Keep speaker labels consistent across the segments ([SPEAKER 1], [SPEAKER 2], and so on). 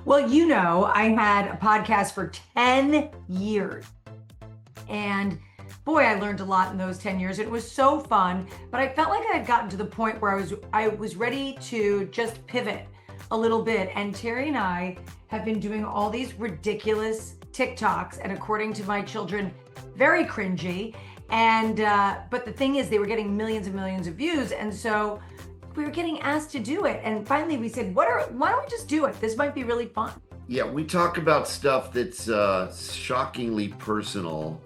[SPEAKER 1] Well, I had a podcast for 10 years. And boy, I learned a lot in those 10 years. It was so fun, but I felt like I had gotten to the point where I was ready to just pivot a little bit. And Terry and I have been doing all these ridiculous TikToks, and according to my children, very cringy. And but the thing is, they were getting millions and millions of views, and so we were getting asked to do it. And finally, we said, why don't we just do it? This might be really fun.
[SPEAKER 2] Yeah, we talk about stuff that's shockingly personal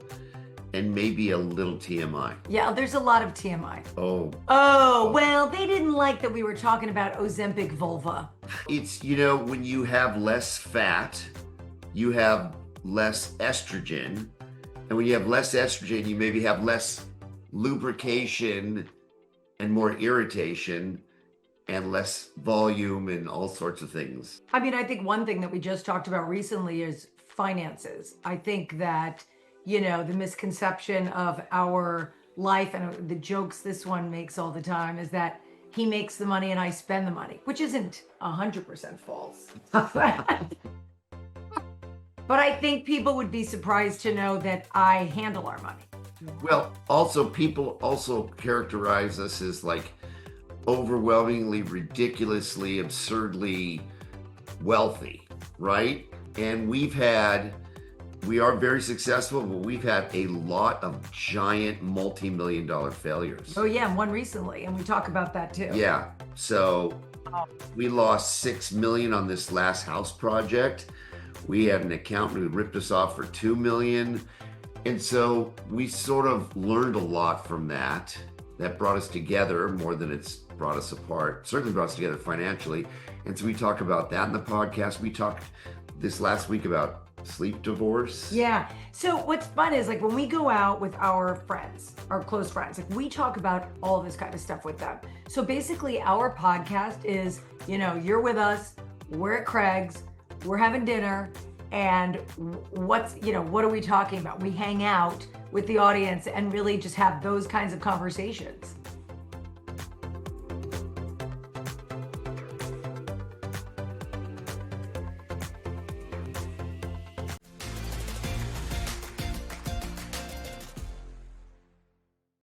[SPEAKER 2] and maybe a little TMI.
[SPEAKER 1] Yeah, there's a lot of TMI.
[SPEAKER 2] Oh,
[SPEAKER 1] Well, they didn't like that we were talking about Ozempic vulva.
[SPEAKER 2] it's, when you have less fat, you have less estrogen. And when you have less estrogen, you maybe have less lubrication and more irritation and less volume and all sorts of things.
[SPEAKER 1] I mean, I think one thing that we just talked about recently is finances. I think that, the misconception of our life and the jokes this one makes all the time is that he makes the money and I spend the money, which isn't 100% false. But I think people would be surprised to know that I handle our money.
[SPEAKER 2] Well, also, people also characterize us as like overwhelmingly, ridiculously, absurdly wealthy, right? And we are very successful, but we've had a lot of giant multi-million dollar failures.
[SPEAKER 1] Oh yeah, and one recently, and we talk about that too.
[SPEAKER 2] Yeah, so we lost $6 million on this last house project. We had an accountant who ripped us off for $2 million. And so we sort of learned a lot from that. That brought us together more than it's brought us apart. Certainly brought us together financially. And so we talk about that in the podcast. We talked this last week about sleep divorce.
[SPEAKER 1] Yeah. So what's fun is like when we go out with our friends, our close friends, like we talk about all this kind of stuff with them. So basically our podcast is, you're with us, we're at Craig's, we're having dinner, and what are we talking about? We hang out with the audience and really just have those kinds of conversations.